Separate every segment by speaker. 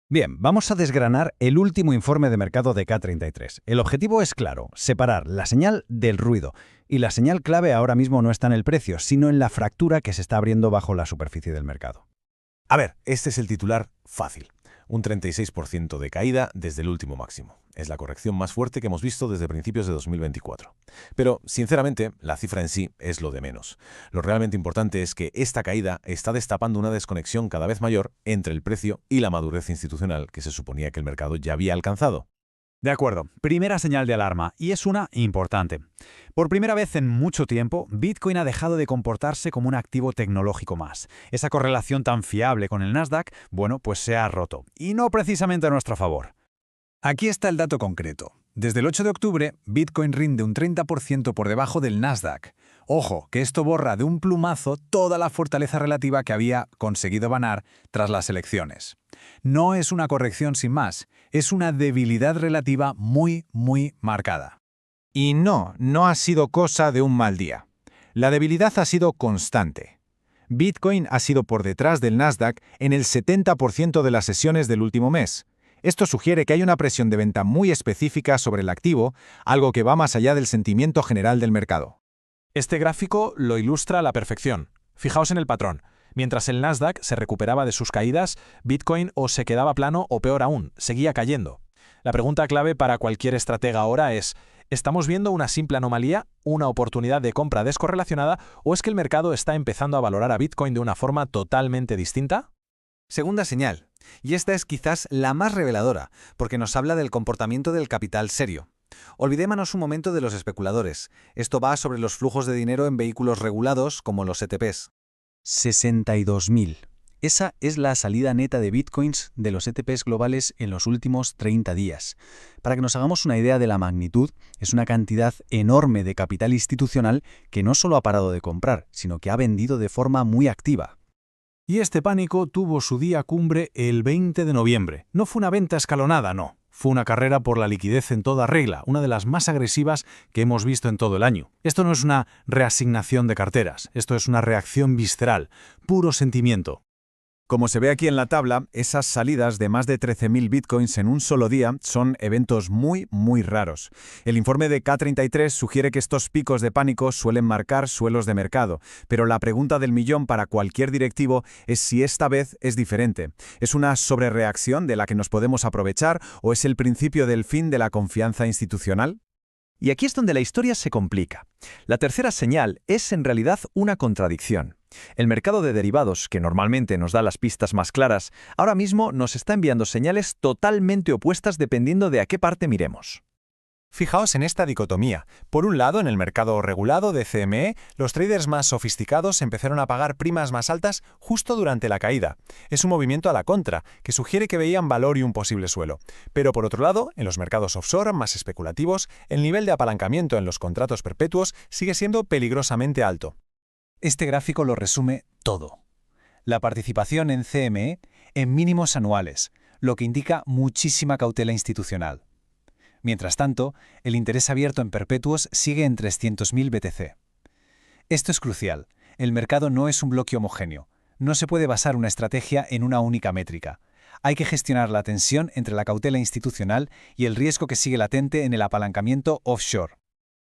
Speaker 1: Bien, vamos a desgranar el último informe de mercado de K33. El objetivo es claro, separar la señal del ruido. Y la señal clave ahora mismo no está en el precio, sino en la fractura que se está abriendo bajo la superficie del mercado.
Speaker 2: A ver, este es el titular fácil. Un 36% de caída desde el último máximo. Es la corrección más fuerte que hemos visto desde principios de 2024. Pero, sinceramente, la cifra en sí es lo de menos. Lo realmente importante es que esta caída está destapando una desconexión cada vez mayor entre el precio y la madurez institucional que se suponía que el mercado ya había alcanzado.
Speaker 3: De acuerdo, primera señal de alarma, y es una importante. Por primera vez en mucho tiempo, Bitcoin ha dejado de comportarse como un activo tecnológico más. Esa correlación tan fiable con el Nasdaq, pues se ha roto, y no precisamente a nuestro favor.
Speaker 4: Aquí está el dato concreto. Desde el 8 de octubre, Bitcoin rinde un 30% por debajo del Nasdaq. Ojo, que esto borra de un plumazo toda la fortaleza relativa que había conseguido ganar tras las elecciones. No es una corrección sin más, es una debilidad relativa muy marcada.
Speaker 5: Y no ha sido cosa de un mal día. La debilidad ha sido constante. Bitcoin ha sido por detrás del Nasdaq en el 70% de las sesiones del último mes. Esto sugiere que hay una presión de venta muy específica sobre el activo, algo que va más allá del sentimiento general del mercado.
Speaker 6: Este gráfico lo ilustra a la perfección. Fijaos en el patrón. Mientras el Nasdaq se recuperaba de sus caídas, Bitcoin o se quedaba plano o peor aún, seguía cayendo. La pregunta clave para cualquier estratega ahora es: ¿estamos viendo una simple anomalía, una oportunidad de compra descorrelacionada, o es que el mercado está empezando a valorar a Bitcoin de una forma totalmente distinta?
Speaker 7: Segunda señal, y esta es quizás la más reveladora, porque nos habla del comportamiento del capital serio. Olvidémonos un momento de los especuladores. Esto va sobre los flujos de dinero en vehículos regulados como los ETPs.
Speaker 1: 62.000. Esa es la salida neta de bitcoins de los ETPs globales en los últimos 30 días. Para que nos hagamos una idea de la magnitud, es una cantidad enorme de capital institucional que no solo ha parado de comprar, sino que ha vendido de forma muy activa.
Speaker 3: Y este pánico tuvo su día cumbre el 20 de noviembre. No fue una venta escalonada, no. Fue una carrera por la liquidez en toda regla, una de las más agresivas que hemos visto en todo el año. Esto no es una reasignación de carteras, esto es una reacción visceral, puro sentimiento.
Speaker 4: Como se ve aquí en la tabla, esas salidas de más de 13.000 bitcoins en un solo día son eventos muy raros. El informe de K33 sugiere que estos picos de pánico suelen marcar suelos de mercado, pero la pregunta del millón para cualquier directivo es si esta vez es diferente. ¿Es una sobrereacción de la que nos podemos aprovechar o es el principio del fin de la confianza institucional?
Speaker 8: Y aquí es donde la historia se complica. La tercera señal es en realidad una contradicción. El mercado de derivados, que normalmente nos da las pistas más claras, ahora mismo nos está enviando señales totalmente opuestas dependiendo de a qué parte miremos.
Speaker 5: Fijaos en esta dicotomía. Por un lado, en el mercado regulado de CME, los traders más sofisticados empezaron a pagar primas más altas justo durante la caída. Es un movimiento a la contra, que sugiere que veían valor y un posible suelo. Pero por otro lado, en los mercados offshore más especulativos, el nivel de apalancamiento en los contratos perpetuos sigue siendo peligrosamente alto.
Speaker 7: Este gráfico lo resume todo. La participación en CME en mínimos anuales, lo que indica muchísima cautela institucional. Mientras tanto, el interés abierto en perpetuos sigue en 300.000 BTC. Esto es crucial. El mercado no es un bloque homogéneo. No se puede basar una estrategia en una única métrica. Hay que gestionar la tensión entre la cautela institucional y el riesgo que sigue latente en el apalancamiento offshore.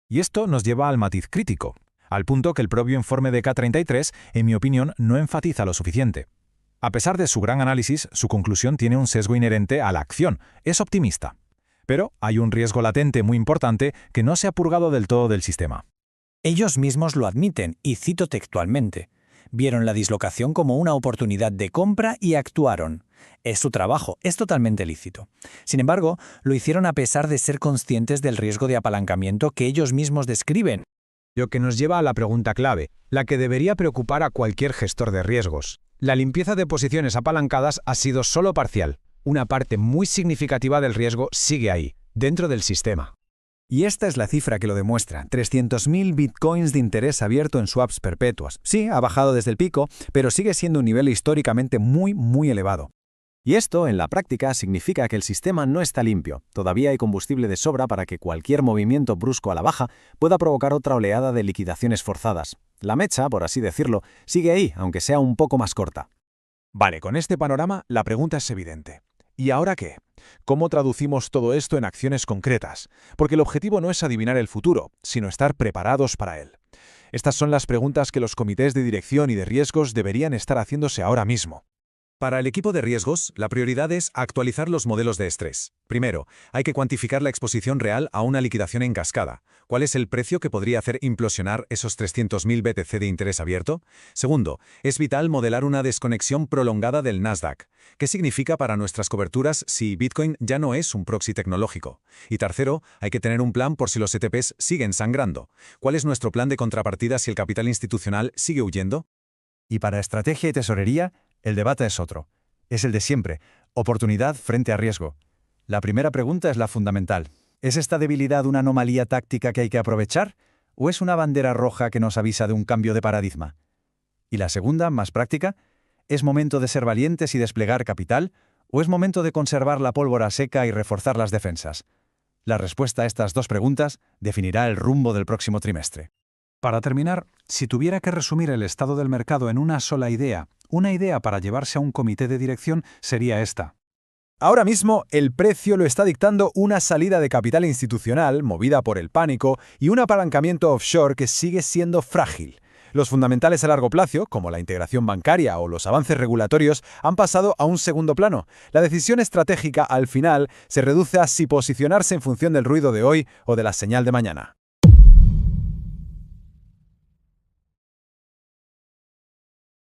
Speaker 5: Y esto nos lleva al matiz crítico, al punto que el propio informe de K33, en mi opinión, no enfatiza lo suficiente. A pesar de su gran análisis, su conclusión tiene un sesgo inherente a la acción. Es optimista. Pero hay un riesgo latente muy importante que no se ha purgado del todo del sistema.
Speaker 9: Ellos mismos lo admiten, y cito textualmente: vieron la dislocación como una oportunidad de compra y actuaron. Es su trabajo, es totalmente lícito. Sin embargo, lo hicieron a pesar de ser conscientes del riesgo de apalancamiento que ellos mismos describen.
Speaker 10: Lo que nos lleva a la pregunta clave, la que debería preocupar a cualquier gestor de riesgos. La limpieza de posiciones apalancadas ha sido solo parcial. Una parte muy significativa del riesgo sigue ahí, dentro del sistema.
Speaker 7: Y esta es la cifra que lo demuestra: 300.000 bitcoins de interés abierto en swaps perpetuas. Sí, ha bajado desde el pico, pero sigue siendo un nivel históricamente muy elevado. Y esto, en la práctica, significa que el sistema no está limpio. Todavía hay combustible de sobra para que cualquier movimiento brusco a la baja pueda provocar otra oleada de liquidaciones forzadas. La mecha, por así decirlo, sigue ahí, aunque sea un poco más corta.
Speaker 2: Vale, con este panorama, la pregunta es evidente. ¿Y ahora qué? ¿Cómo traducimos todo esto en acciones concretas? Porque el objetivo no es adivinar el futuro, sino estar preparados para él. Estas son las preguntas que los comités de dirección y de riesgos deberían estar haciéndose ahora mismo.
Speaker 4: Para el equipo de riesgos, la prioridad es actualizar los modelos de estrés. Primero, hay que cuantificar la exposición real a una liquidación en cascada. ¿Cuál es el precio que podría hacer implosionar esos 300.000 BTC de interés abierto? Segundo, es vital modelar una desconexión prolongada del Nasdaq. ¿Qué significa para nuestras coberturas si Bitcoin ya no es un proxy tecnológico? Y tercero, hay que tener un plan por si los ETPs siguen sangrando. ¿Cuál es nuestro plan de contrapartida si el capital institucional sigue huyendo?
Speaker 7: Y para estrategia y tesorería, el debate es otro. Es el de siempre, oportunidad frente a riesgo. La primera pregunta es la fundamental. ¿Es esta debilidad una anomalía táctica que hay que aprovechar? ¿O es una bandera roja que nos avisa de un cambio de paradigma? Y la segunda, más práctica, ¿es momento de ser valientes y desplegar capital? ¿O es momento de conservar la pólvora seca y reforzar las defensas? La respuesta a estas dos preguntas definirá el rumbo del próximo trimestre.
Speaker 3: Para terminar, si tuviera que resumir el estado del mercado en una sola idea, una idea para llevarse a un comité de dirección sería esta.
Speaker 4: Ahora mismo, el precio lo está dictando una salida de capital institucional movida por el pánico y un apalancamiento offshore que sigue siendo frágil. Los fundamentales a largo plazo, como la integración bancaria o los avances regulatorios, han pasado a un segundo plano. La decisión estratégica, al final, se reduce a si posicionarse en función del ruido de hoy o de la señal de mañana.